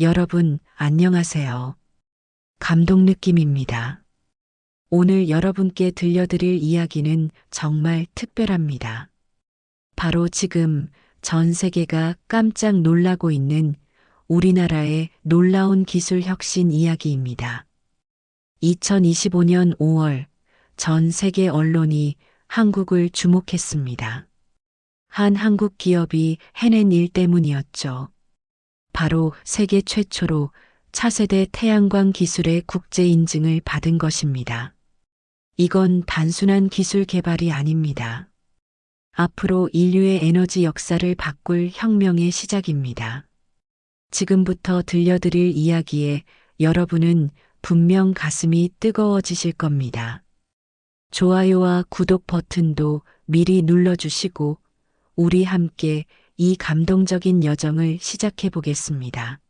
여러분, 안녕하세요. 감동 느낌입니다. 오늘 여러분께 들려드릴 이야기는 정말 특별합니다. 바로 지금 전 세계가 깜짝 놀라고 있는 우리나라의 놀라운 기술 혁신 이야기입니다. 2025년 5월 전 세계 언론이 한국을 주목했습니다. 한 한국 기업이 해낸 일 때문이었죠. 바로 세계 최초로 차세대 태양광 기술의 국제 인증을 받은 것입니다. 이건 단순한 기술 개발이 아닙니다. 앞으로 인류의 에너지 역사를 바꿀 혁명의 시작입니다. 지금부터 들려드릴 이야기에 여러분은 분명 가슴이 뜨거워지실 겁니다. 좋아요와 구독 버튼도 미리 눌러주시고 우리 함께 이 감동적인 여정을 시작해 보겠습니다.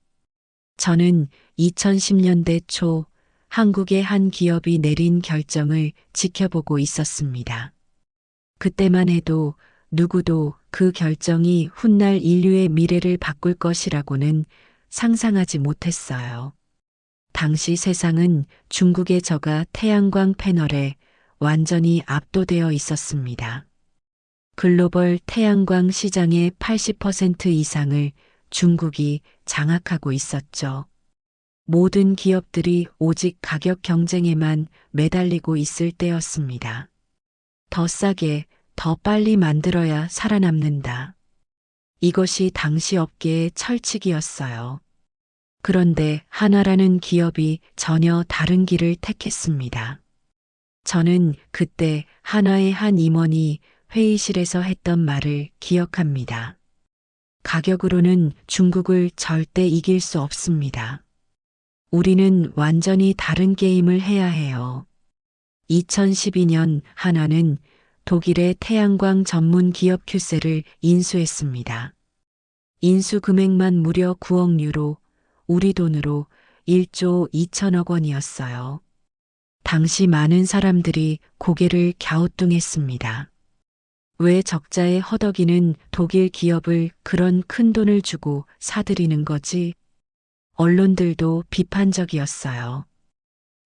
저는 2010년대 초 한국의 한 기업이 내린 결정을 지켜보고 있었습니다. 그때만 해도 누구도 그 결정이 훗날 인류의 미래를 바꿀 것이라고는 상상하지 못했어요. 당시 세상은 중국의 저가 태양광 패널에 완전히 압도되어 있었습니다. 글로벌 태양광 시장의 80% 이상을 중국이 장악하고 있었죠. 모든 기업들이 오직 가격 경쟁에만 매달리고 있을 때였습니다. 더 싸게, 더 빨리 만들어야 살아남는다. 이것이 당시 업계의 철칙이었어요. 그런데 하나라는 기업이 전혀 다른 길을 택했습니다. 저는 그때 한화의 한 임원이 회의실에서 했던 말을 기억합니다. 가격으로는 중국을 절대 이길 수 없습니다. 우리는 완전히 다른 게임을 해야 해요. 2012년 한화는 독일의 태양광 전문 기업 큐셀을 인수했습니다. 인수 금액만 무려 9억 유로, 우리 돈으로 1조 2천억 원이었어요. 당시 많은 사람들이 고개를 갸우뚱했습니다. 왜 적자에 허덕이는 독일 기업을 그런 큰 돈을 주고 사들이는 거지? 언론들도 비판적이었어요.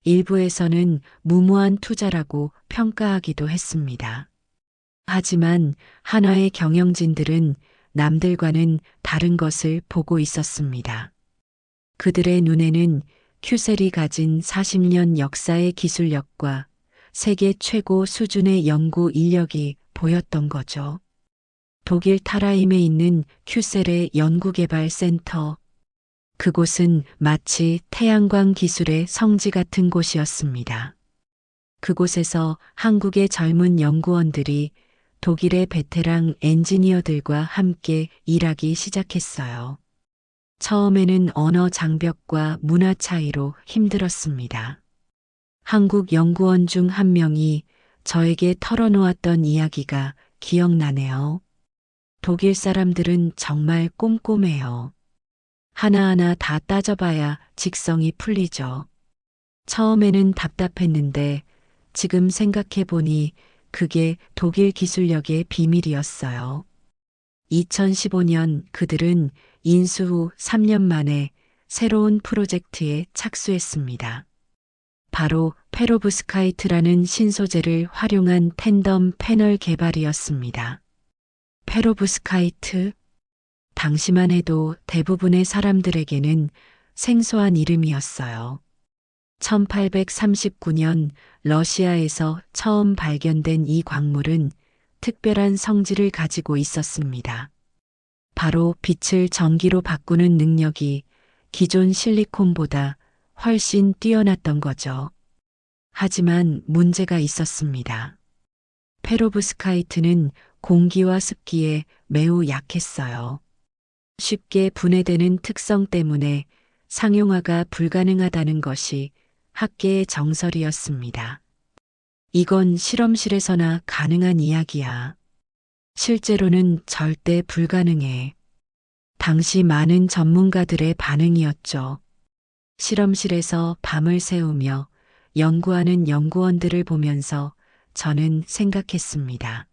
일부에서는 무모한 투자라고 평가하기도 했습니다. 하지만 한화의 경영진들은 남들과는 다른 것을 보고 있었습니다. 그들의 눈에는 큐셀이 가진 40년 역사의 기술력과 세계 최고 수준의 연구 인력이 보였던 거죠. 독일 타라임에 있는 큐셀의 연구개발센터. 그곳은 마치 태양광 기술의 성지 같은 곳이었습니다. 그곳에서 한국의 젊은 연구원들이 독일의 베테랑 엔지니어들과 함께 일하기 시작했어요. 처음에는 언어 장벽과 문화 차이로 힘들었습니다. 한국 연구원 중 한 명이 저에게 털어놓았던 이야기가 기억나네요. 독일 사람들은 정말 꼼꼼해요. 하나하나 다 따져봐야 직성이 풀리죠. 처음에는 답답했는데 지금 생각해보니 그게 독일 기술력의 비밀이었어요. 2015년 그들은 인수 후 3년 만에 새로운 프로젝트에 착수했습니다. 바로 페로브스카이트라는 신소재를 활용한 텐덤 패널 개발이었습니다. 페로브스카이트? 당시만 해도 대부분의 사람들에게는 생소한 이름이었어요. 1839년 러시아에서 처음 발견된 이 광물은 특별한 성질을 가지고 있었습니다. 바로 빛을 전기로 바꾸는 능력이 기존 실리콘보다 훨씬 뛰어났던 거죠. 하지만 문제가 있었습니다. 페로브스카이트는 공기와 습기에 매우 약했어요. 쉽게 분해되는 특성 때문에 상용화가 불가능하다는 것이 학계의 정설이었습니다. 이건 실험실에서나 가능한 이야기야. 실제로는 절대 불가능해. 당시 많은 전문가들의 반응이었죠. 실험실에서 밤을 새우며 연구하는 연구원들을 보면서 저는 생각했습니다.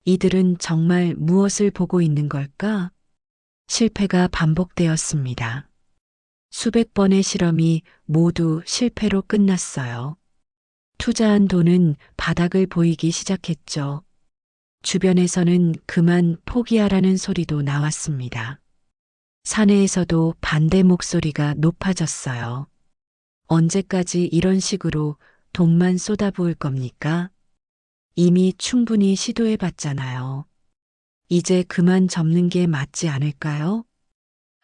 이들은 정말 무엇을 보고 있는 걸까? 실패가 반복되었습니다. 수백 번의 실험이 모두 실패로 끝났어요. 투자한 돈은 바닥을 보이기 시작했죠. 주변에서는 그만 포기하라는 소리도 나왔습니다. 사내에서도 반대 목소리가 높아졌어요. 언제까지 이런 식으로 돈만 쏟아부을 겁니까? 이미 충분히 시도해 봤잖아요. 이제 그만 접는 게 맞지 않을까요?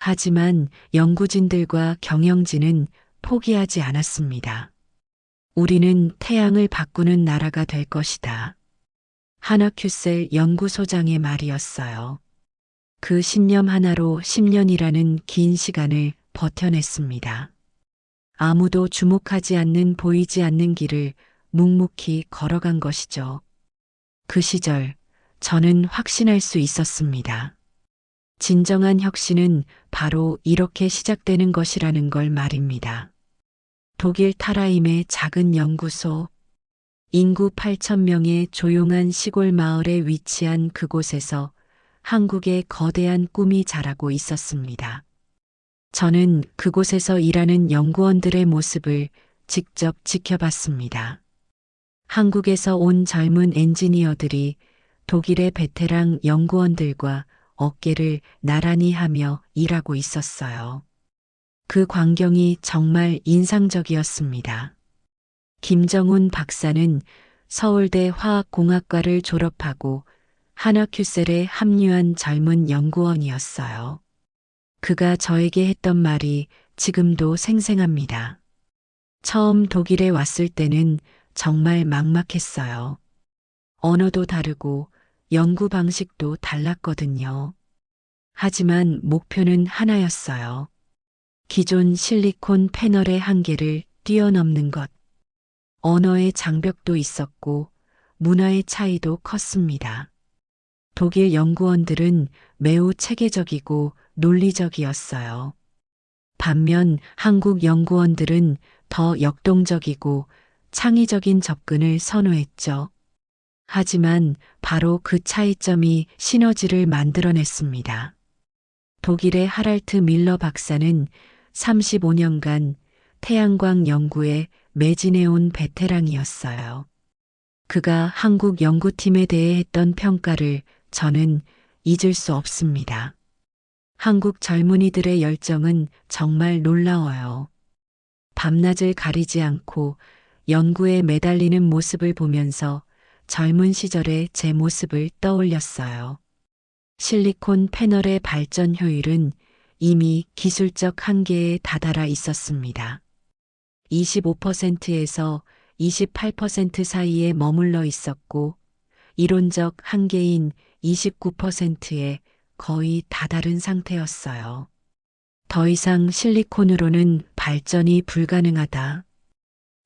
하지만 연구진들과 경영진은 포기하지 않았습니다. 우리는 태양을 바꾸는 나라가 될 것이다. 하나큐셀 연구소장의 말이었어요. 그 신념 하나로 10년이라는 긴 시간을 버텨냈습니다. 아무도 주목하지 않는 보이지 않는 길을 묵묵히 걸어간 것이죠. 그 시절 저는 확신할 수 있었습니다. 진정한 혁신은 바로 이렇게 시작되는 것이라는 걸 말입니다. 독일 타라임의 작은 연구소, 인구 8천 명의 조용한 시골 마을에 위치한 그곳에서 한국의 거대한 꿈이 자라고 있었습니다. 저는 그곳에서 일하는 연구원들의 모습을 직접 지켜봤습니다. 한국에서 온 젊은 엔지니어들이 독일의 베테랑 연구원들과 어깨를 나란히 하며 일하고 있었어요. 그 광경이 정말 인상적이었습니다. 김정훈 박사는 서울대 화학공학과를 졸업하고 하나큐셀에 합류한 젊은 연구원이었어요. 그가 저에게 했던 말이 지금도 생생합니다. 처음 독일에 왔을 때는 정말 막막했어요. 언어도 다르고 연구 방식도 달랐거든요. 하지만 목표는 하나였어요. 기존 실리콘 패널의 한계를 뛰어넘는 것. 언어의 장벽도 있었고 문화의 차이도 컸습니다. 독일 연구원들은 매우 체계적이고 논리적이었어요. 반면 한국 연구원들은 더 역동적이고 창의적인 접근을 선호했죠. 하지만 바로 그 차이점이 시너지를 만들어냈습니다. 독일의 하랄트 밀러 박사는 35년간 태양광 연구에 매진해온 베테랑이었어요. 그가 한국 연구팀에 대해 했던 평가를 저는 잊을 수 없습니다. 한국 젊은이들의 열정은 정말 놀라워요. 밤낮을 가리지 않고 연구에 매달리는 모습을 보면서 젊은 시절의 제 모습을 떠올렸어요. 실리콘 패널의 발전 효율은 이미 기술적 한계에 다다라 있었습니다. 25%에서 28% 사이에 머물러 있었고 이론적 한계인 29%에 거의 다다른 상태였어요. 더 이상 실리콘으로는 발전이 불가능하다.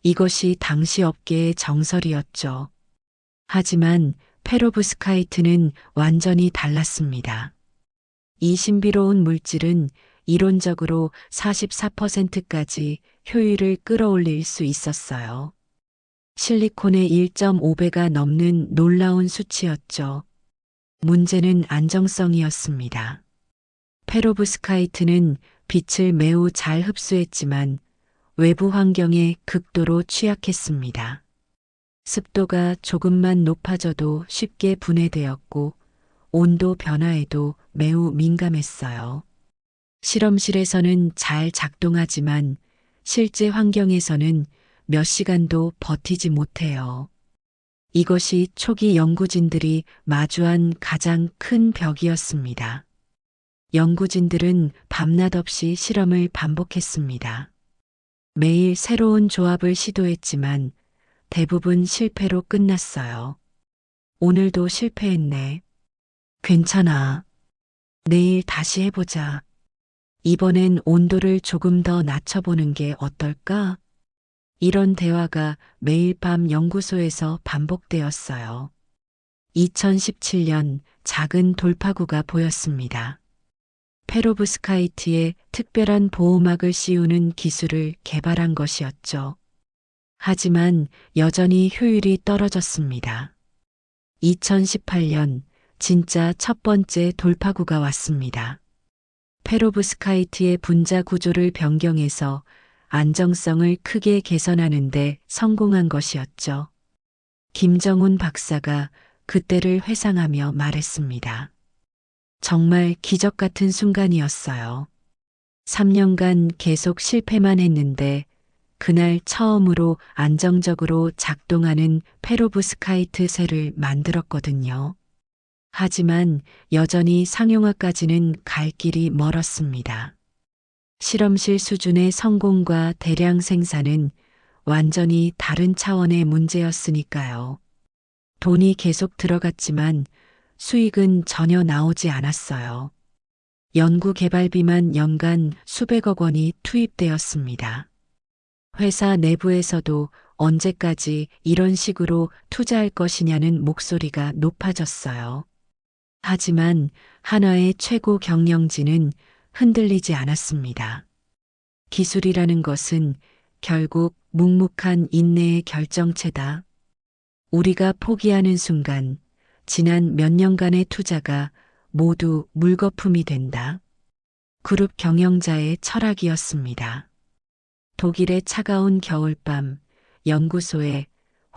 이것이 당시 업계의 정설이었죠. 하지만 페로브스카이트는 완전히 달랐습니다. 이 신비로운 물질은 이론적으로 44%까지 효율을 끌어올릴 수 있었어요. 실리콘의 1.5배가 넘는 놀라운 수치였죠. 문제는 안정성이었습니다. 페로브스카이트는 빛을 매우 잘 흡수했지만 외부 환경에 극도로 취약했습니다. 습도가 조금만 높아져도 쉽게 분해되었고 온도 변화에도 매우 민감했어요. 실험실에서는 잘 작동하지만 실제 환경에서는 몇 시간도 버티지 못해요. 이것이 초기 연구진들이 마주한 가장 큰 벽이었습니다. 연구진들은 밤낮 없이 실험을 반복했습니다. 매일 새로운 조합을 시도했지만 대부분 실패로 끝났어요. 오늘도 실패했네. 괜찮아. 내일 다시 해보자. 이번엔 온도를 조금 더 낮춰보는 게 어떨까? 이런 대화가 매일 밤 연구소에서 반복되었어요. 2017년 작은 돌파구가 보였습니다. 페로브스카이트의 특별한 보호막을 씌우는 기술을 개발한 것이었죠. 하지만 여전히 효율이 떨어졌습니다. 2018년 진짜 첫 번째 돌파구가 왔습니다. 페로브스카이트의 분자 구조를 변경해서 안정성을 크게 개선하는 데 성공한 것이었죠. 김정훈 박사가 그때를 회상하며 말했습니다. 정말 기적 같은 순간이었어요. 3년간 계속 실패만 했는데 그날 처음으로 안정적으로 작동하는 페로브스카이트 셀을 만들었거든요. 하지만 여전히 상용화까지는 갈 길이 멀었습니다. 실험실 수준의 성공과 대량 생산은 완전히 다른 차원의 문제였으니까요. 돈이 계속 들어갔지만 수익은 전혀 나오지 않았어요. 연구 개발비만 연간 수백억 원이 투입되었습니다. 회사 내부에서도 언제까지 이런 식으로 투자할 것이냐는 목소리가 높아졌어요. 하지만 한화의 최고 경영진은 흔들리지 않았습니다. 기술이라는 것은 결국 묵묵한 인내의 결정체다. 우리가 포기하는 순간 지난 몇 년간의 투자가 모두 물거품이 된다. 그룹 경영자의 철학이었습니다. 독일의 차가운 겨울밤, 연구소에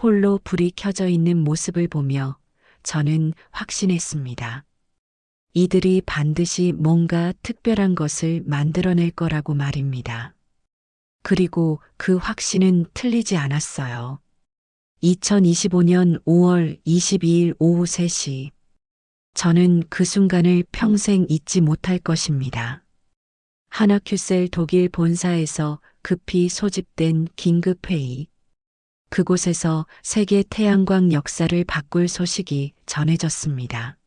홀로 불이 켜져 있는 모습을 보며 저는 확신했습니다. 이들이 반드시 뭔가 특별한 것을 만들어낼 거라고 말입니다. 그리고 그 확신은 틀리지 않았어요. 2025년 5월 22일 오후 3시. 저는 그 순간을 평생 잊지 못할 것입니다. 하나큐셀 독일 본사에서 급히 소집된 긴급회의. 그곳에서 세계 태양광 역사를 바꿀 소식이 전해졌습니다.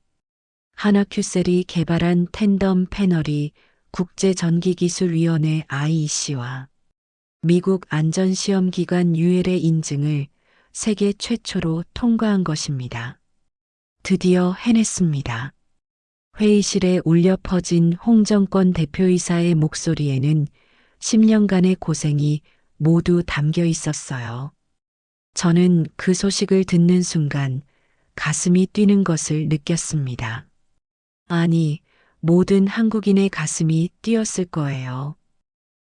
하나큐셀이 개발한 텐덤 패널이 국제전기기술위원회 IEC와 미국 안전시험기관 UL의 인증을 세계 최초로 통과한 것입니다. 드디어 해냈습니다. 회의실에 울려 퍼진 홍정권 대표이사의 목소리에는 10년간의 고생이 모두 담겨 있었어요. 저는 그 소식을 듣는 순간 가슴이 뛰는 것을 느꼈습니다. 아니, 모든 한국인의 가슴이 뛰었을 거예요.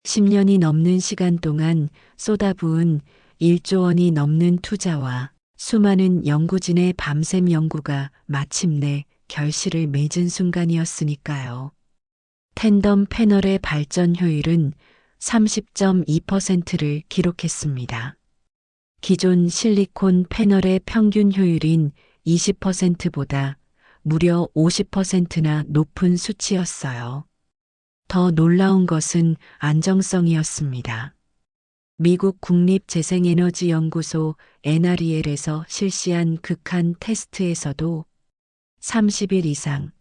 10년이 넘는 시간 동안 쏟아부은 1조 원이 넘는 투자와 수많은 연구진의 밤샘 연구가 마침내 결실을 맺은 순간이었으니까요. 텐덤 패널의 발전 효율은 30.2%를 기록했습니다. 기존 실리콘 패널의 평균 효율인 20%보다 무려 50%나 높은 수치였어요. 더 놀라운 것은 안정성이었습니다. 미국 국립재생에너지연구소 NREL에서 실시한 극한 테스트에서도 30일 이상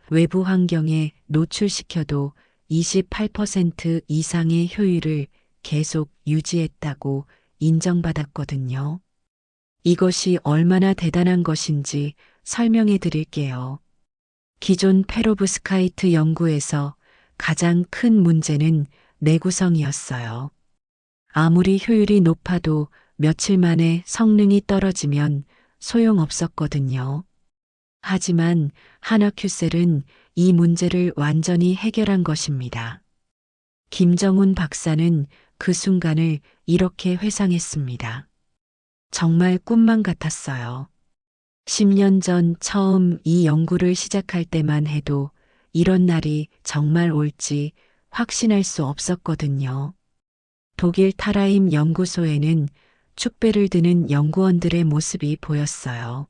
외부 환경에 노출시켜도 28% 이상의 효율을 계속 유지했다고 인정받았거든요. 이것이 얼마나 대단한 것인지 설명해 드릴게요. 기존 페로브스카이트 연구에서 가장 큰 문제는 내구성이었어요. 아무리 효율이 높아도 며칠 만에 성능이 떨어지면 소용없었거든요. 하지만 하나큐셀은 이 문제를 완전히 해결한 것입니다. 김정훈 박사는 그 순간을 이렇게 회상했습니다. 정말 꿈만 같았어요. 10년 전 처음 이 연구를 시작할 때만 해도 이런 날이 정말 올지 확신할 수 없었거든요. 독일 타라임 연구소에는 축배를 드는 연구원들의 모습이 보였어요.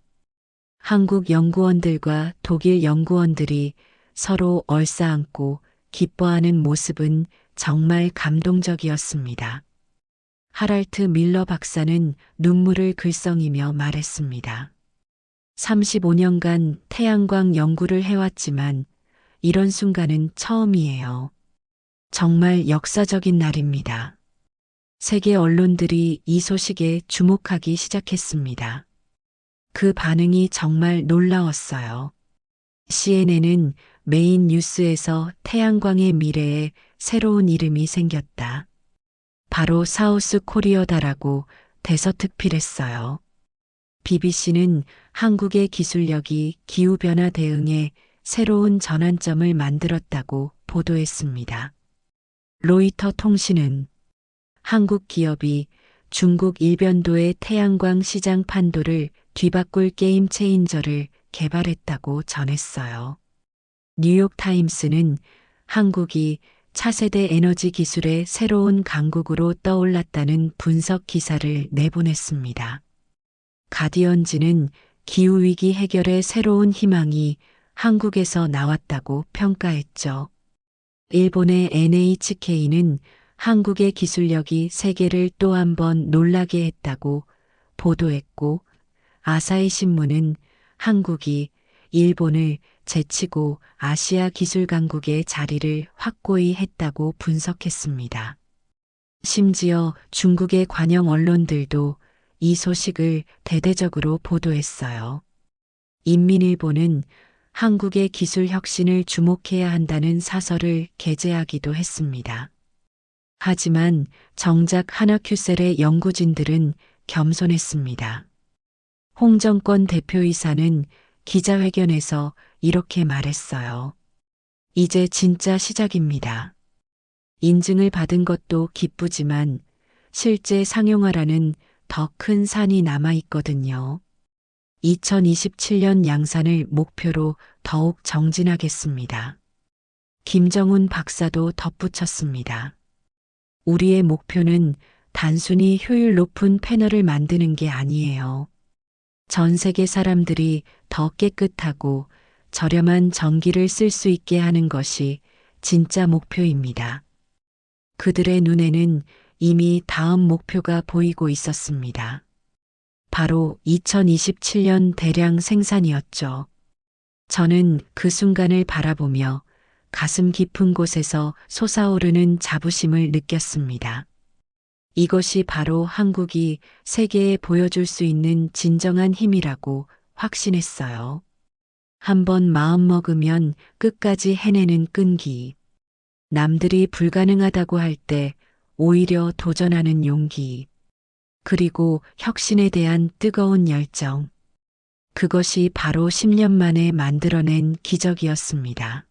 한국 연구원들과 독일 연구원들이 서로 얼싸안고 기뻐하는 모습은 정말 감동적이었습니다. 하랄트 밀러 박사는 눈물을 글썽이며 말했습니다. 35년간 태양광 연구를 해왔지만 이런 순간은 처음이에요. 정말 역사적인 날입니다. 세계 언론들이 이 소식에 주목하기 시작했습니다. 그 반응이 정말 놀라웠어요. CNN은 메인 뉴스에서 태양광의 미래에 새로운 이름이 생겼다. 바로 사우스 코리어다라고 대서특필했어요. BBC는 한국의 기술력이 기후변화 대응에 새로운 전환점을 만들었다고 보도했습니다. 로이터 통신은 한국 기업이 중국 일변도의 태양광 시장 판도를 뒤바꿀 게임 체인저를 개발했다고 전했어요. 뉴욕타임스는 한국이 차세대 에너지 기술의 새로운 강국으로 떠올랐다는 분석 기사를 내보냈습니다. 가디언지는 기후위기 해결의 새로운 희망이 한국에서 나왔다고 평가했죠. 일본의 NHK는 한국의 기술력이 세계를 또 한 번 놀라게 했다고 보도했고, 아사히 신문은 한국이 일본을 제치고 아시아 기술 강국의 자리를 확고히 했다고 분석했습니다. 심지어 중국의 관영 언론들도 이 소식을 대대적으로 보도했어요. 인민일보는 한국의 기술 혁신을 주목해야 한다는 사설을 게재하기도 했습니다. 하지만 정작 하나큐셀의 연구진들은 겸손했습니다. 홍정권 대표이사는 기자회견에서 이렇게 말했어요. 이제 진짜 시작입니다. 인증을 받은 것도 기쁘지만 실제 상용화라는 더 큰 산이 남아 있거든요. 2027년 양산을 목표로 더욱 정진하겠습니다. 김정훈 박사도 덧붙였습니다. 우리의 목표는 단순히 효율 높은 패널을 만드는 게 아니에요. 전 세계 사람들이 더 깨끗하고 저렴한 전기를 쓸 수 있게 하는 것이 진짜 목표입니다. 그들의 눈에는 이미 다음 목표가 보이고 있었습니다. 바로 2027년 대량 생산이었죠. 저는 그 순간을 바라보며 가슴 깊은 곳에서 솟아오르는 자부심을 느꼈습니다. 이것이 바로 한국이 세계에 보여줄 수 있는 진정한 힘이라고 확신했어요. 한번 마음먹으면 끝까지 해내는 끈기. 남들이 불가능하다고 할 때 오히려 도전하는 용기. 그리고 혁신에 대한 뜨거운 열정. 그것이 바로 10년 만에 만들어낸 기적이었습니다.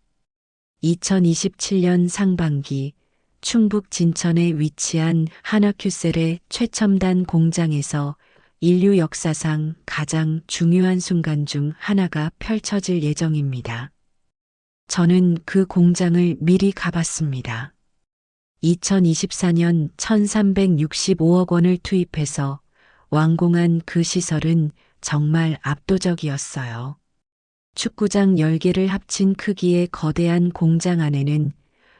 2027년 상반기 충북 진천에 위치한 하나큐셀의 최첨단 공장에서 인류 역사상 가장 중요한 순간 중 하나가 펼쳐질 예정입니다. 저는 그 공장을 미리 가봤습니다. 2024년 1365억 원을 투입해서 완공한 그 시설은 정말 압도적이었어요. 축구장 10개를 합친 크기의 거대한 공장 안에는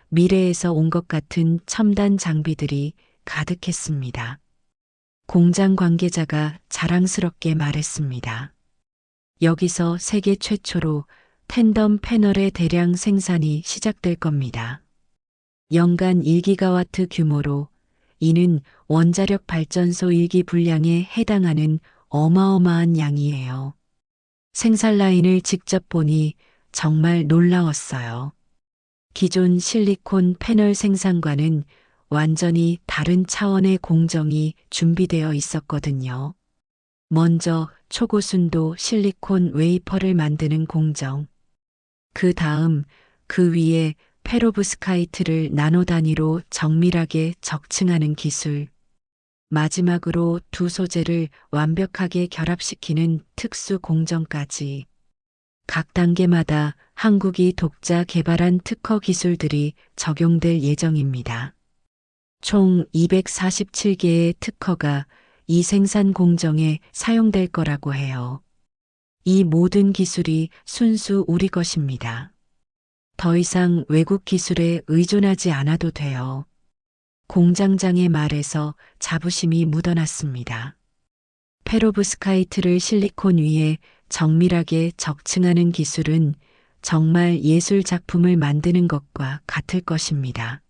미래에서 온 것 같은 첨단 장비들이 가득했습니다. 공장 관계자가 자랑스럽게 말했습니다. 여기서 세계 최초로 텐덤 패널의 대량 생산이 시작될 겁니다. 연간 1기가와트 규모로 이는 원자력 발전소 1기 분량에 해당하는 어마어마한 양이에요. 생산 라인을 직접 보니 정말 놀라웠어요. 기존 실리콘 패널 생산과는 완전히 다른 차원의 공정이 준비되어 있었거든요. 먼저 초고순도 실리콘 웨이퍼를 만드는 공정. 그 다음 그 위에 페로브스카이트를 나노 단위로 정밀하게 적층하는 기술. 마지막으로 두 소재를 완벽하게 결합시키는 특수 공정까지. 각 단계마다 한국이 독자 개발한 특허 기술들이 적용될 예정입니다. 총 247개의 특허가 이 생산 공정에 사용될 거라고 해요. 이 모든 기술이 순수 우리 것입니다. 더 이상 외국 기술에 의존하지 않아도 돼요. 공장장의 말에서 자부심이 묻어났습니다. 페로브스카이트를 실리콘 위에 정밀하게 적층하는 기술은 정말 예술 작품을 만드는 것과 같을 것입니다.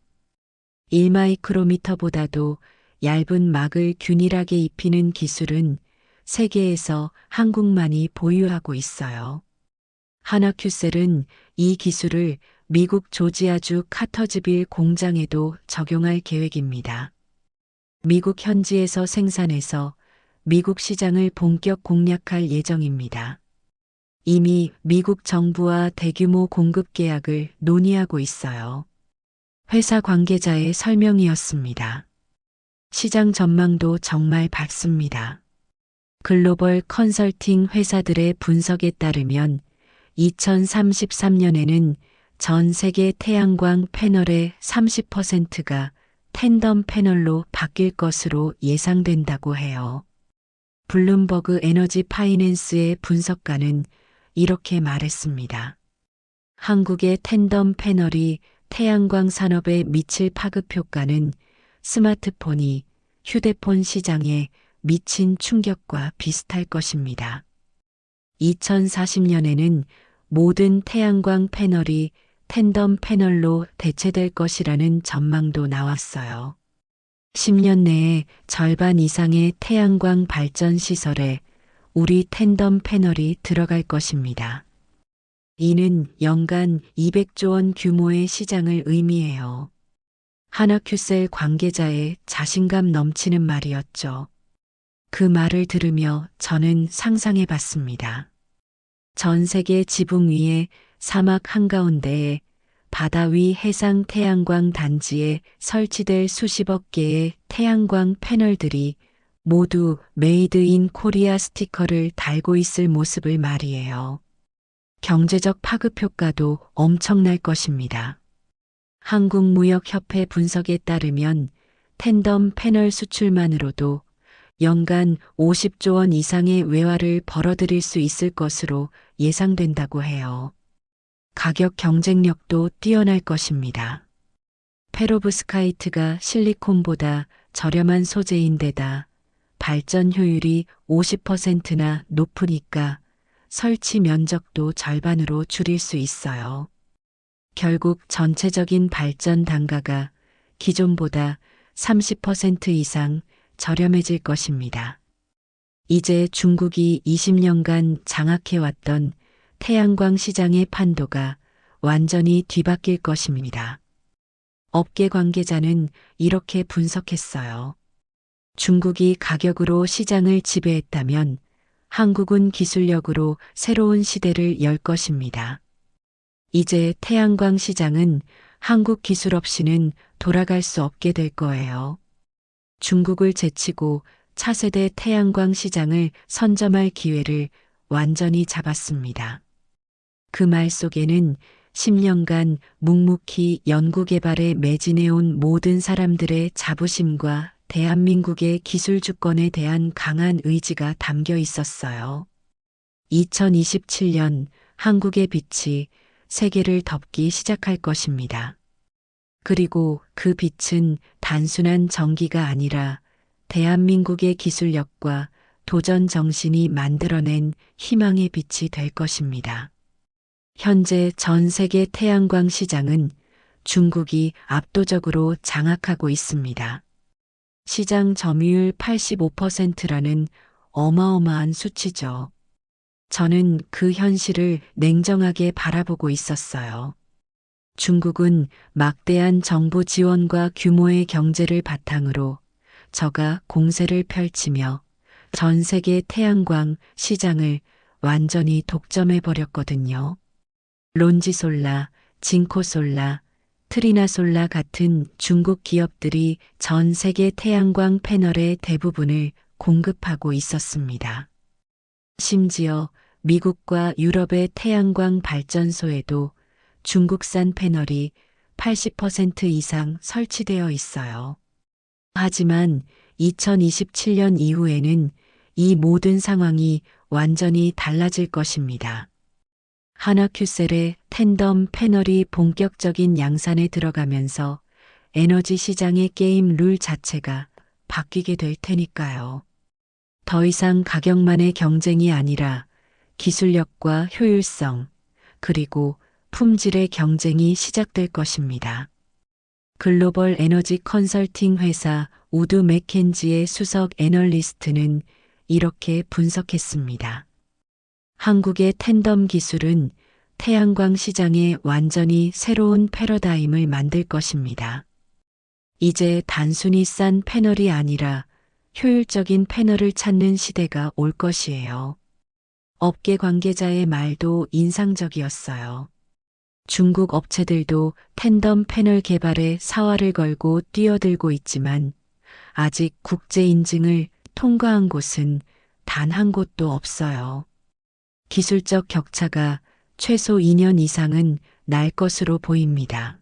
1마이크로미터보다도 얇은 막을 균일하게 입히는 기술은 세계에서 한국만이 보유하고 있어요. 하나큐셀은 이 기술을 미국 조지아주 카터즈빌 공장에도 적용할 계획입니다. 미국 현지에서 생산해서 미국 시장을 본격 공략할 예정입니다. 이미 미국 정부와 대규모 공급 계약을 논의하고 있어요. 회사 관계자의 설명이었습니다. 시장 전망도 정말 밝습니다. 글로벌 컨설팅 회사들의 분석에 따르면 2033년에는 전 세계 태양광 패널의 30%가 텐덤 패널로 바뀔 것으로 예상된다고 해요. 블룸버그 에너지 파이낸스의 분석가는 이렇게 말했습니다. 한국의 텐덤 패널이 태양광 산업에 미칠 파급 효과는 스마트폰이 휴대폰 시장에 미친 충격과 비슷할 것입니다. 2040년에는 모든 태양광 패널이 텐덤 패널로 대체될 것이라는 전망도 나왔어요. 10년 내에 절반 이상의 태양광 발전 시설에 우리 텐덤 패널이 들어갈 것입니다. 이는 연간 200조 원 규모의 시장을 의미해요. 하나큐셀 관계자의 자신감 넘치는 말이었죠. 그 말을 들으며 저는 상상해 봤습니다. 전 세계 지붕 위에 사막 한가운데에 바다 위 해상 태양광 단지에 설치될 수십억 개의 태양광 패널들이 모두 메이드 인 코리아 스티커를 달고 있을 모습을 말이에요. 경제적 파급 효과도 엄청날 것입니다. 한국무역협회 분석에 따르면 텐덤 패널 수출만으로도 연간 50조 원 이상의 외화를 벌어들일 수 있을 것으로 예상된다고 해요. 가격 경쟁력도 뛰어날 것입니다. 페로브스카이트가 실리콘보다 저렴한 소재인데다 발전 효율이 50%나 높으니까 설치 면적도 절반으로 줄일 수 있어요. 결국 전체적인 발전 단가가 기존보다 30% 이상 저렴해질 것입니다. 이제 중국이 20년간 장악해왔던 태양광 시장의 판도가 완전히 뒤바뀔 것입니다. 업계 관계자는 이렇게 분석했어요. 중국이 가격으로 시장을 지배했다면 한국은 기술력으로 새로운 시대를 열 것입니다. 이제 태양광 시장은 한국 기술 없이는 돌아갈 수 없게 될 거예요. 중국을 제치고 차세대 태양광 시장을 선점할 기회를 완전히 잡았습니다. 그 말 속에는 10년간 묵묵히 연구개발에 매진해온 모든 사람들의 자부심과 대한민국의 기술 주권에 대한 강한 의지가 담겨 있었어요. 2027년 한국의 빛이 세계를 덮기 시작할 것입니다. 그리고 그 빛은 단순한 전기가 아니라 대한민국의 기술력과 도전 정신이 만들어낸 희망의 빛이 될 것입니다. 현재 전 세계 태양광 시장은 중국이 압도적으로 장악하고 있습니다. 시장 점유율 85%라는 어마어마한 수치죠. 저는 그 현실을 냉정하게 바라보고 있었어요. 중국은 막대한 정부 지원과 규모의 경제를 바탕으로 저가 공세를 펼치며 전 세계 태양광 시장을 완전히 독점해 버렸거든요. 론지솔라, 징코솔라, 트리나솔라 같은 중국 기업들이 전 세계 태양광 패널의 대부분을 공급하고 있었습니다. 심지어 미국과 유럽의 태양광 발전소에도 중국산 패널이 80% 이상 설치되어 있어요. 하지만 2027년 이후에는 이 모든 상황이 완전히 달라질 것입니다. 하나큐셀의 텐덤 패널이 본격적인 양산에 들어가면서 에너지 시장의 게임 룰 자체가 바뀌게 될 테니까요. 더 이상 가격만의 경쟁이 아니라 기술력과 효율성, 그리고 품질의 경쟁이 시작될 것입니다. 글로벌 에너지 컨설팅 회사 우드 맥켄지의 수석 애널리스트는 이렇게 분석했습니다. 한국의 텐덤 기술은 태양광 시장에 완전히 새로운 패러다임을 만들 것입니다. 이제 단순히 싼 패널이 아니라 효율적인 패널을 찾는 시대가 올 것이에요. 업계 관계자의 말도 인상적이었어요. 중국 업체들도 텐덤 패널 개발에 사활을 걸고 뛰어들고 있지만 아직 국제 인증을 통과한 곳은 단 한 곳도 없어요. 기술적 격차가 최소 2년 이상은 날 것으로 보입니다.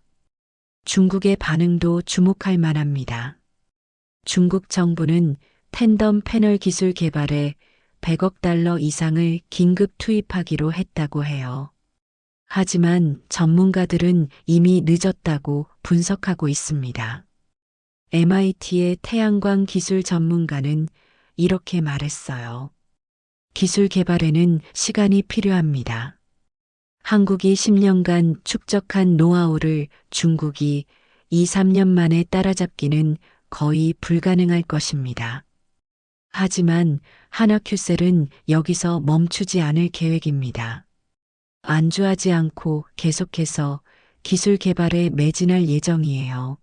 중국의 반응도 주목할 만합니다. 중국 정부는 텐덤 패널 기술 개발에 100억 달러 이상을 긴급 투입하기로 했다고 해요. 하지만 전문가들은 이미 늦었다고 분석하고 있습니다. MIT의 태양광 기술 전문가는 이렇게 말했어요. 기술 개발에는 시간이 필요합니다. 한국이 10년간 축적한 노하우를 중국이 2, 3년 만에 따라잡기는 거의 불가능할 것입니다. 하지만 한화큐셀은 여기서 멈추지 않을 계획입니다. 안주하지 않고 계속해서 기술 개발에 매진할 예정이에요.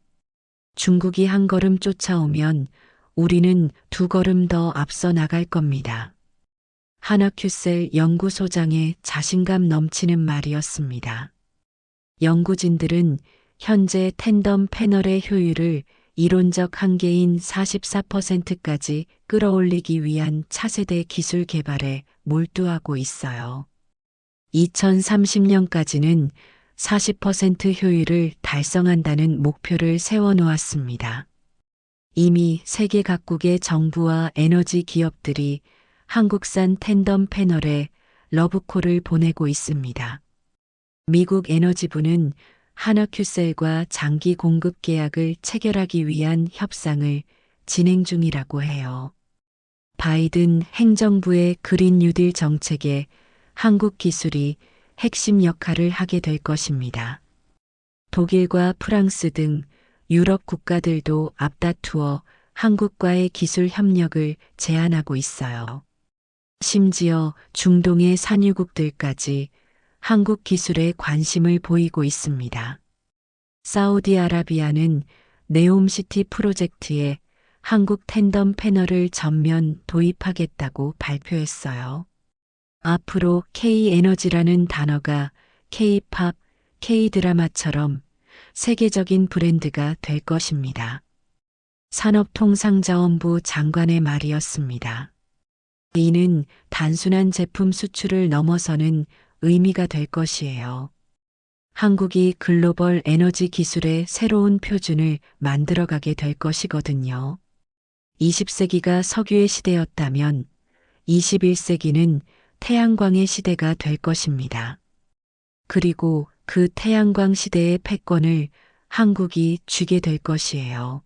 중국이 한 걸음 쫓아오면 우리는 두 걸음 더 앞서 나갈 겁니다. 한화큐셀 연구소장의 자신감 넘치는 말이었습니다. 연구진들은 현재 텐덤 패널의 효율을 이론적 한계인 44%까지 끌어올리기 위한 차세대 기술 개발에 몰두하고 있어요. 2030년까지는 40% 효율을 달성한다는 목표를 세워놓았습니다. 이미 세계 각국의 정부와 에너지 기업들이 한국산 텐덤 패널에 러브콜을 보내고 있습니다. 미국 에너지부는 한화큐셀과 장기 공급 계약을 체결하기 위한 협상을 진행 중이라고 해요. 바이든 행정부의 그린 뉴딜 정책에 한국 기술이 핵심 역할을 하게 될 것입니다. 독일과 프랑스 등 유럽 국가들도 앞다투어 한국과의 기술 협력을 제안하고 있어요. 심지어 중동의 산유국들까지 한국 기술에 관심을 보이고 있습니다. 사우디아라비아는 네옴시티 프로젝트에 한국 텐덤 패널을 전면 도입하겠다고 발표했어요. 앞으로 K에너지라는 단어가 K-팝, K-드라마처럼 세계적인 브랜드가 될 것입니다. 산업통상자원부 장관의 말이었습니다. 이는 단순한 제품 수출을 넘어서는 의미가 될 것이에요. 한국이 글로벌 에너지 기술의 새로운 표준을 만들어가게 될 것이거든요. 20세기가 석유의 시대였다면 21세기는 태양광의 시대가 될 것입니다. 그리고 그 태양광 시대의 패권을 한국이 쥐게 될 것이에요.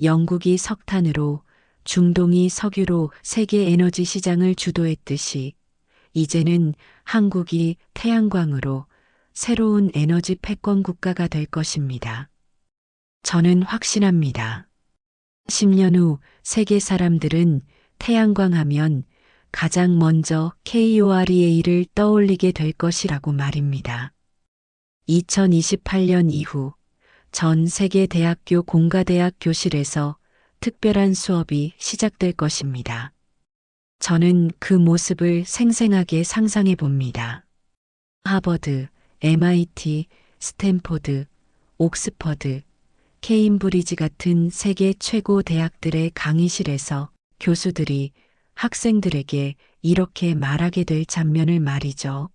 영국이 석탄으로, 중동이 석유로 세계 에너지 시장을 주도했듯이 이제는 한국이 태양광으로 새로운 에너지 패권 국가가 될 것입니다. 저는 확신합니다. 10년 후 세계 사람들은 태양광 하면 가장 먼저 KOREA를 떠올리게 될 것이라고 말입니다. 2028년 이후 전 세계 대학교 공가대학 교실에서 특별한 수업이 시작될 것입니다. 저는 그 모습을 생생하게 상상해 봅니다. 하버드, MIT, 스탠포드, 옥스퍼드, 케임브리지 같은 세계 최고 대학들의 강의실에서 교수들이 학생들에게 이렇게 말하게 될 장면을 말이죠.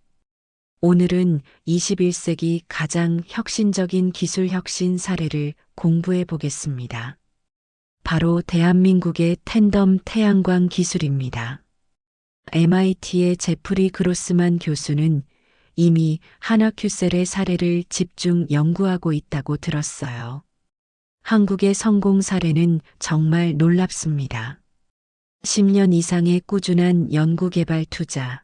오늘은 21세기 가장 혁신적인 기술 혁신 사례를 공부해 보겠습니다. 바로 대한민국의 텐덤 태양광 기술입니다. MIT의 제프리 그로스만 교수는 이미 한화큐셀의 사례를 집중 연구하고 있다고 들었어요. 한국의 성공 사례는 정말 놀랍습니다. 10년 이상의 꾸준한 연구개발 투자,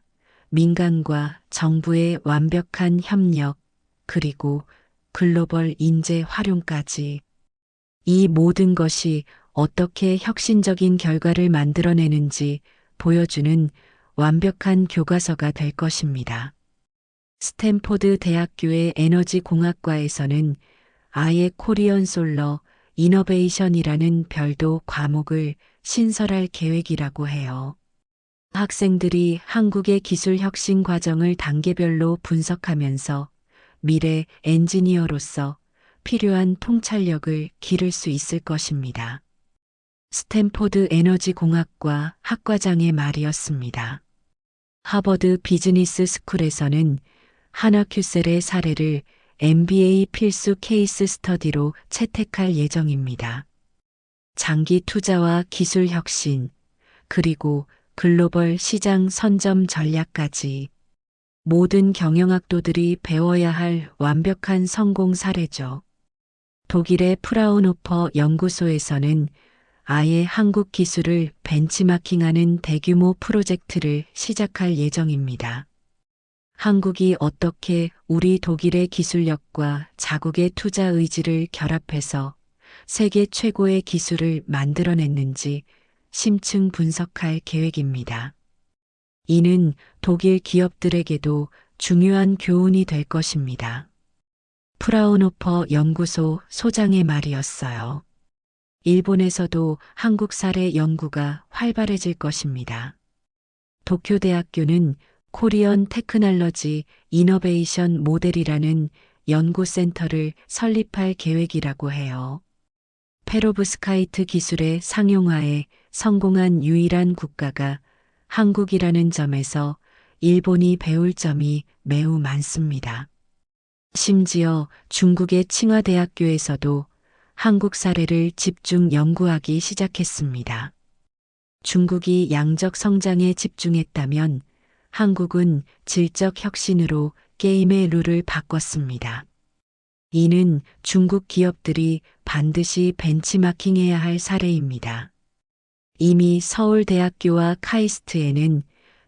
민간과 정부의 완벽한 협력, 그리고 글로벌 인재 활용까지 이 모든 것이 어떻게 혁신적인 결과를 만들어내는지 보여주는 완벽한 교과서가 될 것입니다. 스탠포드 대학교의 에너지공학과에서는 아예 코리언 솔러 이너베이션이라는 별도 과목을 신설할 계획이라고 해요. 학생들이 한국의 기술 혁신 과정을 단계별로 분석하면서 미래 엔지니어로서 필요한 통찰력을 기를 수 있을 것입니다. 스탠포드 에너지 공학과 학과장의 말이었습니다. 하버드 비즈니스 스쿨에서는 하나 큐셀의 사례를 MBA 필수 케이스 스터디로 채택할 예정입니다. 장기 투자와 기술 혁신, 그리고 글로벌 시장 선점 전략까지 모든 경영학도들이 배워야 할 완벽한 성공 사례죠. 독일의 프라운호퍼 연구소에서는 아예 한국 기술을 벤치마킹하는 대규모 프로젝트를 시작할 예정입니다. 한국이 어떻게 우리 독일의 기술력과 자국의 투자 의지를 결합해서 세계 최고의 기술을 만들어냈는지 심층 분석할 계획입니다. 이는 독일 기업들에게도 중요한 교훈이 될 것입니다. 프라운호퍼 연구소 소장의 말이었어요. 일본에서도 한국 사례 연구가 활발해질 것입니다. 도쿄대학교는 코리언 테크놀로지 이너베이션 모델이라는 연구센터를 설립할 계획이라고 해요. 페로브스카이트 기술의 상용화에 성공한 유일한 국가가 한국이라는 점에서 일본이 배울 점이 매우 많습니다. 심지어 중국의 칭화대학교에서도 한국 사례를 집중 연구하기 시작했습니다. 중국이 양적 성장에 집중했다면 한국은 질적 혁신으로 게임의 룰을 바꿨습니다. 이는 중국 기업들이 반드시 벤치마킹해야 할 사례입니다. 이미 서울대학교와 카이스트에는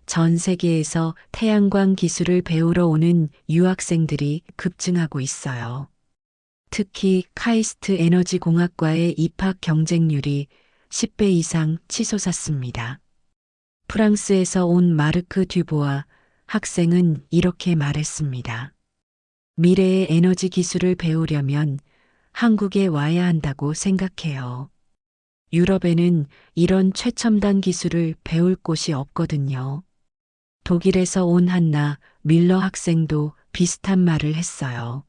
전 세계에서 태양광 기술을 배우러 오는 유학생들이 급증하고 있어요. 특히 카이스트 에너지공학과의 입학 경쟁률이 10배 이상 치솟았습니다. 프랑스에서 온 마르크 듀보아 학생은 이렇게 말했습니다. 미래의 에너지 기술을 배우려면 한국에 와야 한다고 생각해요. 유럽에는 이런 최첨단 기술을 배울 곳이 없거든요. 독일에서 온 한나 밀러 학생도 비슷한 말을 했어요.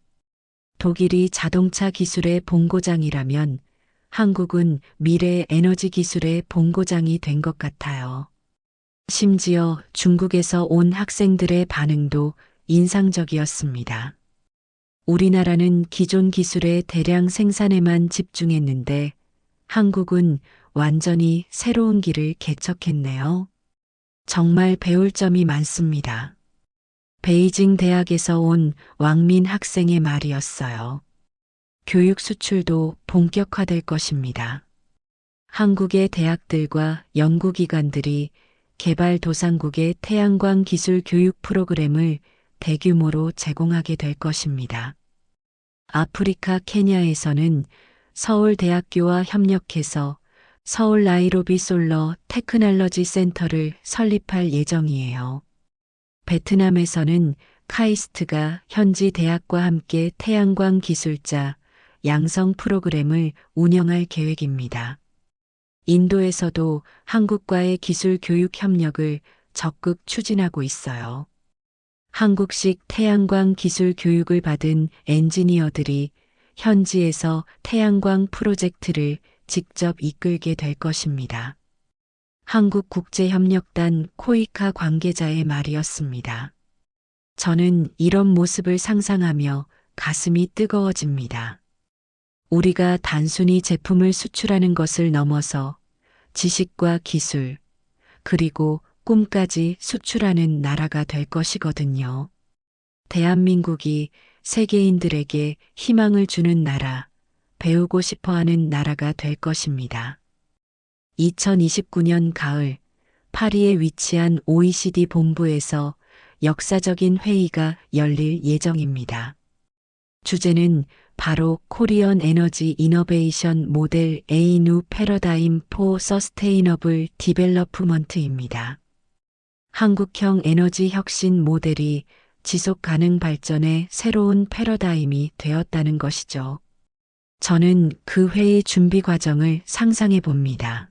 독일이 자동차 기술의 본고장이라면 한국은 미래 에너지 기술의 본고장이 된 것 같아요. 심지어 중국에서 온 학생들의 반응도 인상적이었습니다. 우리나라는 기존 기술의 대량 생산에만 집중했는데 한국은 완전히 새로운 길을 개척했네요. 정말 배울 점이 많습니다. 베이징 대학에서 온 왕민 학생의 말이었어요. 교육 수출도 본격화될 것입니다. 한국의 대학들과 연구기관들이 개발도상국의 태양광 기술 교육 프로그램을 대규모로 제공하게 될 것입니다. 아프리카 케냐에서는 서울대학교와 협력해서 서울 나이로비 솔러 테크놀로지 센터를 설립할 예정이에요. 베트남에서는 카이스트가 현지 대학과 함께 태양광 기술자 양성 프로그램을 운영할 계획입니다. 인도에서도 한국과의 기술 교육 협력을 적극 추진하고 있어요. 한국식 태양광 기술 교육을 받은 엔지니어들이 현지에서 태양광 프로젝트를 직접 이끌게 될 것입니다. 한국국제협력단 코이카 관계자의 말이었습니다. 저는 이런 모습을 상상하며 가슴이 뜨거워집니다. 우리가 단순히 제품을 수출하는 것을 넘어서 지식과 기술, 그리고 꿈까지 수출하는 나라가 될 것이거든요. 대한민국이 세계인들에게 희망을 주는 나라, 배우고 싶어 하는 나라가 될 것입니다. 2029년 가을, 파리에 위치한 OECD 본부에서 역사적인 회의가 열릴 예정입니다. 주제는 바로 코리언 에너지 이너베이션 모델 A New Paradigm for Sustainable Development입니다. 한국형 에너지 혁신 모델이 지속 가능 발전의 새로운 패러다임이 되었다는 것이죠. 저는 그 회의 준비 과정을 상상해 봅니다.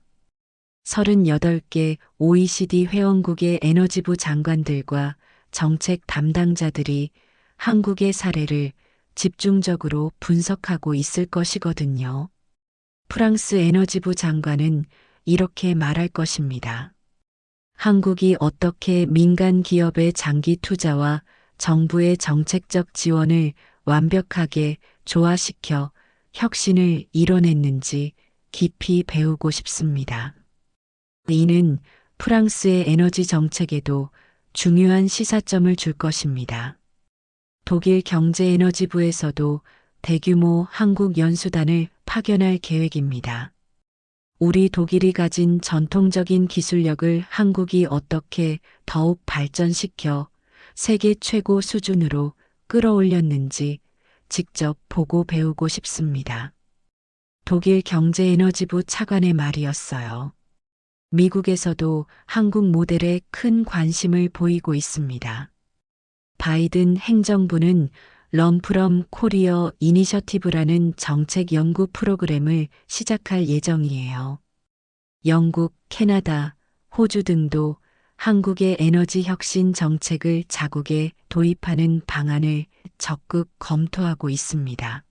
38개 OECD 회원국의 에너지부 장관들과 정책 담당자들이 한국의 사례를 집중적으로 분석하고 있을 것이거든요. 프랑스 에너지부 장관은 이렇게 말할 것입니다. 한국이 어떻게 민간 기업의 장기 투자와 정부의 정책적 지원을 완벽하게 조화시켜 혁신을 이뤄냈는지 깊이 배우고 싶습니다. 이는 프랑스의 에너지 정책에도 중요한 시사점을 줄 것입니다. 독일 경제에너지부에서도 대규모 한국 연수단을 파견할 계획입니다. 우리 독일이 가진 전통적인 기술력을 한국이 어떻게 더욱 발전시켜 세계 최고 수준으로 끌어올렸는지 직접 보고 배우고 싶습니다. 독일 경제에너지부 차관의 말이었어요. 미국에서도 한국 모델에 큰 관심을 보이고 있습니다. 바이든 행정부는 런프럼 코리어 이니셔티브라는 정책 연구 프로그램을 시작할 예정이에요. 영국, 캐나다, 호주 등도 한국의 에너지 혁신 정책을 자국에 도입하는 방안을 적극 검토하고 있습니다.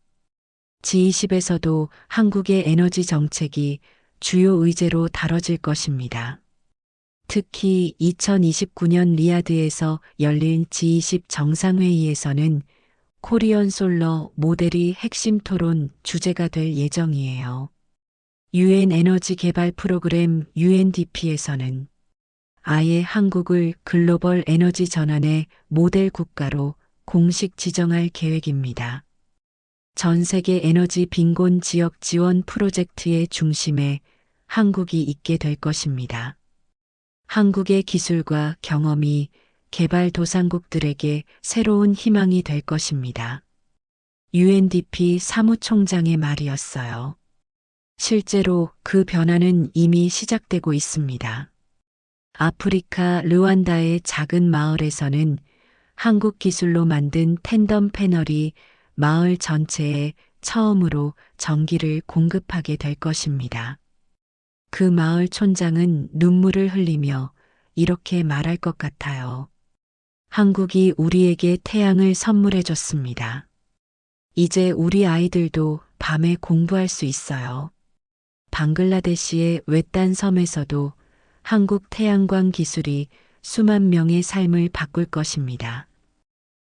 G20에서도 한국의 에너지 정책이 주요 의제로 다뤄질 것입니다. 특히 2029년 리야드에서 열린 G20 정상회의에서는 코리언 솔러 모델이 핵심 토론 주제가 될 예정이에요. 유엔 에너지 개발 프로그램 UNDP에서는 아예 한국을 글로벌 에너지 전환의 모델 국가로 공식 지정할 계획입니다. 전 세계 에너지 빈곤 지역 지원 프로젝트의 중심에 한국이 있게 될 것입니다. 한국의 기술과 경험이 개발도상국들에게 새로운 희망이 될 것입니다. UNDP 사무총장의 말이었어요. 실제로 그 변화는 이미 시작되고 있습니다. 아프리카 르완다의 작은 마을에서는 한국 기술로 만든 텐덤 패널이 마을 전체에 처음으로 전기를 공급하게 될 것입니다. 그 마을 촌장은 눈물을 흘리며 이렇게 말할 것 같아요. 한국이 우리에게 태양을 선물해 줬습니다. 이제 우리 아이들도 밤에 공부할 수 있어요. 방글라데시의 외딴 섬에서도 한국 태양광 기술이 수만 명의 삶을 바꿀 것입니다.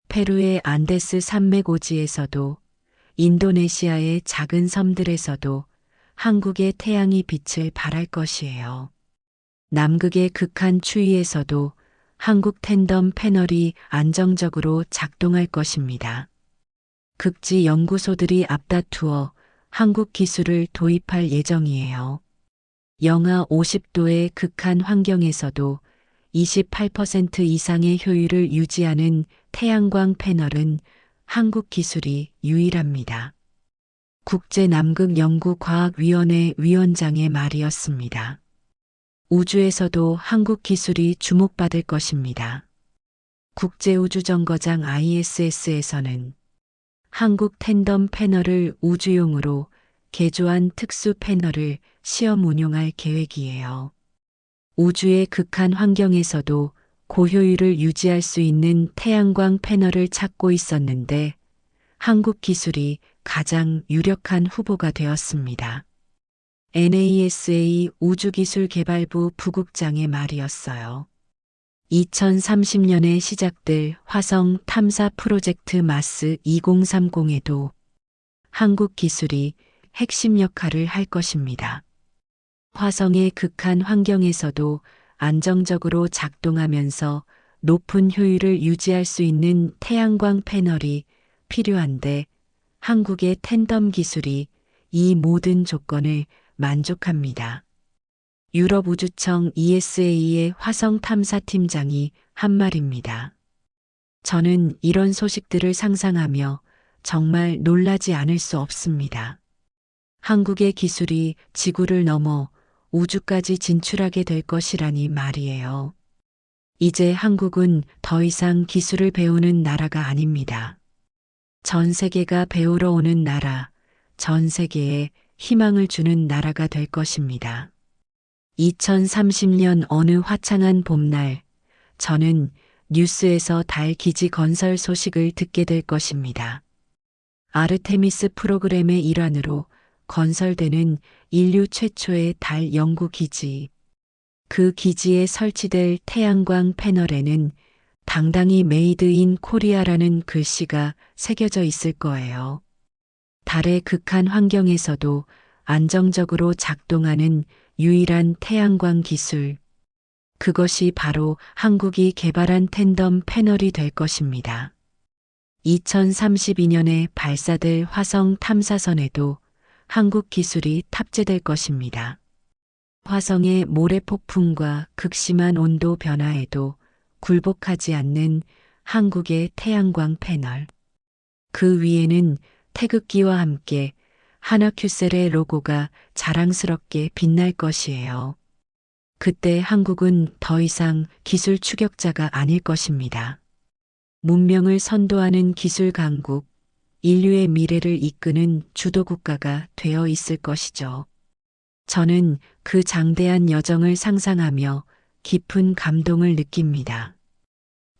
페루의 안데스 산맥 오지에서도 인도네시아의 작은 섬들에서도 한국의 태양이 빛을 발할 것이에요. 남극의 극한 추위에서도 한국 텐덤 패널이 안정적으로 작동할 것입니다. 극지 연구소들이 앞다투어 한국 기술을 도입할 예정이에요. 영하 50도의 극한 환경에서도 28% 이상의 효율을 유지하는 태양광 패널은 한국 기술이 유일합니다. 국제남극연구과학위원회 위원장의 말이었습니다. 우주에서도 한국 기술이 주목받을 것입니다. 국제우주정거장 ISS에서는 한국 텐덤 패널을 우주용으로 개조한 특수 패널을 시험 운용할 계획이에요. 우주의 극한 환경에서도 고효율을 유지할 수 있는 태양광 패널을 찾고 있었는데 한국 기술이 가장 유력한 후보가 되었습니다. NASA 우주기술개발부 부국장의 말이었어요. 2030년에 시작될 화성 탐사 프로젝트 마스 2030에도 한국 기술이 핵심 역할을 할 것입니다. 화성의 극한 환경에서도 안정적으로 작동하면서 높은 효율을 유지할 수 있는 태양광 패널이 필요한데 한국의 텐덤 기술이 이 모든 조건을 만족합니다. 유럽우주청 ESA의 화성 탐사팀장이 한 말입니다. 저는 이런 소식들을 상상하며 정말 놀라지 않을 수 없습니다. 한국의 기술이 지구를 넘어 우주까지 진출하게 될 것이라니 말이에요. 이제 한국은 더 이상 기술을 배우는 나라가 아닙니다. 전 세계가 배우러 오는 나라, 전 세계에 희망을 주는 나라가 될 것입니다. 2030년 어느 화창한 봄날, 저는 뉴스에서 달 기지 건설 소식을 듣게 될 것입니다. 아르테미스 프로그램의 일환으로 건설되는 인류 최초의 달 연구 기지. 그 기지에 설치될 태양광 패널에는 당당히 메이드 인 코리아라는 글씨가 새겨져 있을 거예요. 달의 극한 환경에서도 안정적으로 작동하는 유일한 태양광 기술. 그것이 바로 한국이 개발한 텐덤 패널이 될 것입니다. 2032년에 발사될 화성 탐사선에도 한국 기술이 탑재될 것입니다. 화성의 모래폭풍과 극심한 온도 변화에도 굴복하지 않는 한국의 태양광 패널. 그 위에는 태극기와 함께 하나큐셀의 로고가 자랑스럽게 빛날 것이에요. 그때 한국은 더 이상 기술 추격자가 아닐 것입니다. 문명을 선도하는 기술 강국, 인류의 미래를 이끄는 주도 국가가 되어 있을 것이죠. 저는 그 장대한 여정을 상상하며 깊은 감동을 느낍니다.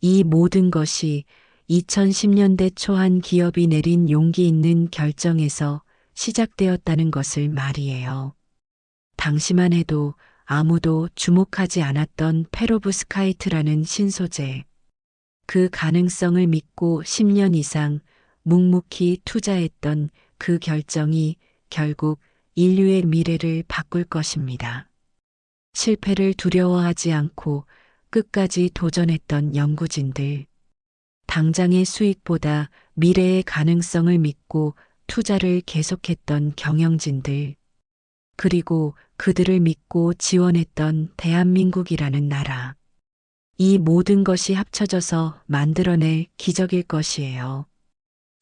이 모든 것이 2010년대 초한 기업이 내린 용기 있는 결정에서 시작되었다는 것을 말이에요. 당시만 해도 아무도 주목하지 않았던 페로브스카이트라는 신소재. 그 가능성을 믿고 10년 이상 묵묵히 투자했던 그 결정이 결국 인류의 미래를 바꿀 것입니다. 실패를 두려워하지 않고 끝까지 도전했던 연구진들. 당장의 수익보다 미래의 가능성을 믿고 투자를 계속했던 경영진들. 그리고 그들을 믿고 지원했던 대한민국이라는 나라. 이 모든 것이 합쳐져서 만들어낼 기적일 것이에요.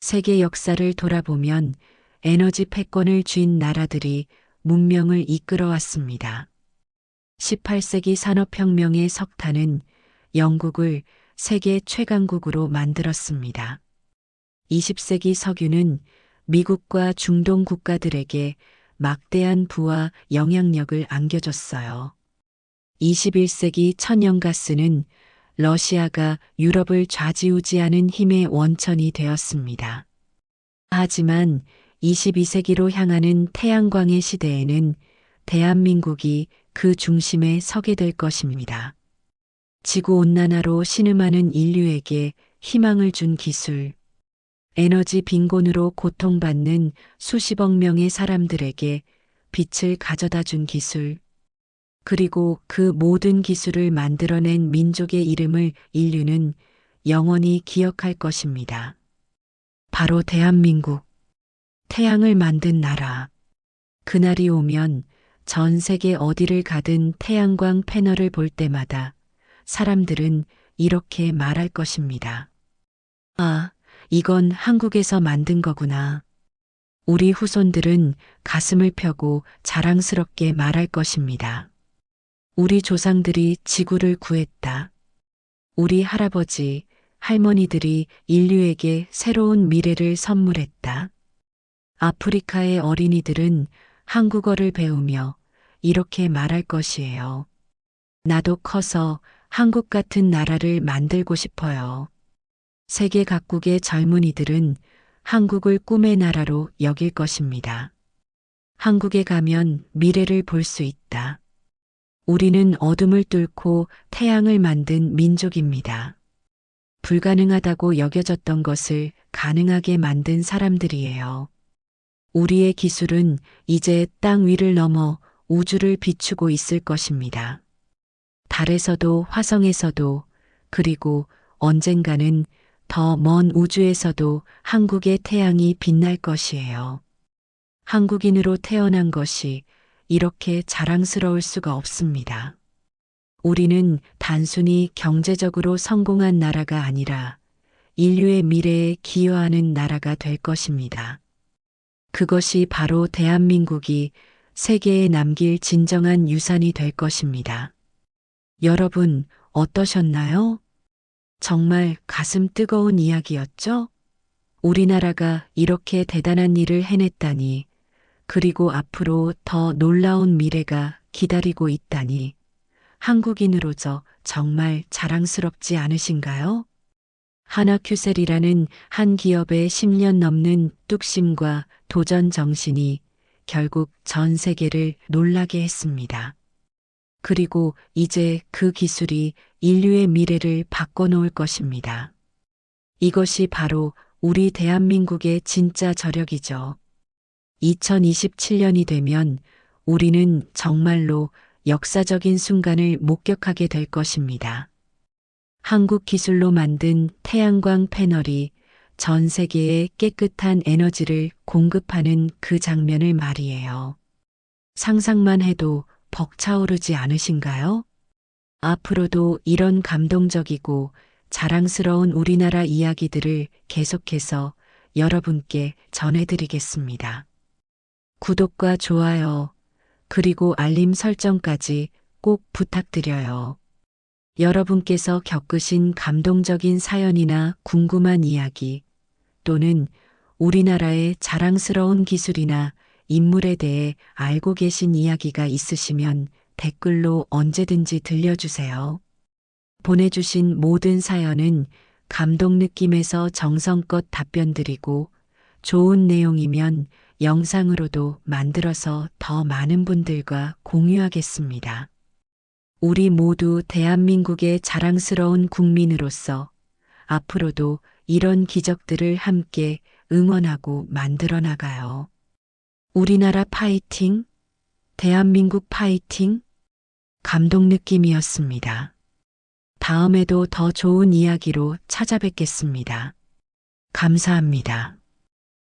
세계 역사를 돌아보면 에너지 패권을 쥔 나라들이 문명을 이끌어왔습니다. 18세기 산업혁명의 석탄은 영국을 세계 최강국으로 만들었습니다. 20세기 석유는 미국과 중동 국가들에게 막대한 부와 영향력을 안겨줬어요. 21세기 천연가스는 러시아가 유럽을 좌지우지하는 힘의 원천이 되었습니다. 하지만 22세기로 향하는 태양광의 시대에는 대한민국이 그 중심에 서게 될 것입니다. 지구온난화로 신음하는 인류에게 희망을 준 기술, 에너지 빈곤으로 고통받는 수십억 명의 사람들에게 빛을 가져다 준 기술, 그리고 그 모든 기술을 만들어낸 민족의 이름을 인류는 영원히 기억할 것입니다. 바로 대한민국, 태양을 만든 나라. 그날이 오면 전 세계 어디를 가든 태양광 패널을 볼 때마다 사람들은 이렇게 말할 것입니다. 아, 이건 한국에서 만든 거구나. 우리 후손들은 가슴을 펴고 자랑스럽게 말할 것입니다. 우리 조상들이 지구를 구했다. 우리 할아버지, 할머니들이 인류에게 새로운 미래를 선물했다. 아프리카의 어린이들은 한국어를 배우며 이렇게 말할 것이에요. 나도 커서 한국 같은 나라를 만들고 싶어요. 세계 각국의 젊은이들은 한국을 꿈의 나라로 여길 것입니다. 한국에 가면 미래를 볼 수 있다. 우리는 어둠을 뚫고 태양을 만든 민족입니다. 불가능하다고 여겨졌던 것을 가능하게 만든 사람들이에요. 우리의 기술은 이제 땅 위를 넘어 우주를 비추고 있을 것입니다. 달에서도 화성에서도 그리고 언젠가는 더 먼 우주에서도 한국의 태양이 빛날 것이에요. 한국인으로 태어난 것이 이렇게 자랑스러울 수가 없습니다. 우리는 단순히 경제적으로 성공한 나라가 아니라 인류의 미래에 기여하는 나라가 될 것입니다. 그것이 바로 대한민국이 세계에 남길 진정한 유산이 될 것입니다. 여러분, 어떠셨나요? 정말 가슴 뜨거운 이야기였죠? 우리나라가 이렇게 대단한 일을 해냈다니, 그리고 앞으로 더 놀라운 미래가 기다리고 있다니 한국인으로서 정말 자랑스럽지 않으신가요? 하나큐셀이라는 한 기업의 10년 넘는 뚝심과 도전 정신이 결국 전 세계를 놀라게 했습니다. 그리고 이제 그 기술이 인류의 미래를 바꿔놓을 것입니다. 이것이 바로 우리 대한민국의 진짜 저력이죠. 2027년이 되면 우리는 정말로 역사적인 순간을 목격하게 될 것입니다. 한국 기술로 만든 태양광 패널이 전 세계에 깨끗한 에너지를 공급하는 그 장면을 말이에요. 상상만 해도 벅차오르지 않으신가요? 앞으로도 이런 감동적이고 자랑스러운 우리나라 이야기들을 계속해서 여러분께 전해드리겠습니다. 구독과 좋아요, 그리고 알림 설정까지 꼭 부탁드려요. 여러분께서 겪으신 감동적인 사연이나 궁금한 이야기 또는 우리나라의 자랑스러운 기술이나 인물에 대해 알고 계신 이야기가 있으시면 댓글로 언제든지 들려주세요. 보내주신 모든 사연은 감동 느낌에서 정성껏 답변드리고 좋은 내용이면 영상으로도 만들어서 더 많은 분들과 공유하겠습니다. 우리 모두 대한민국의 자랑스러운 국민으로서 앞으로도 이런 기적들을 함께 응원하고 만들어 나가요. 우리나라 파이팅! 대한민국 파이팅! 감동 느낌이었습니다. 다음에도 더 좋은 이야기로 찾아뵙겠습니다. 감사합니다.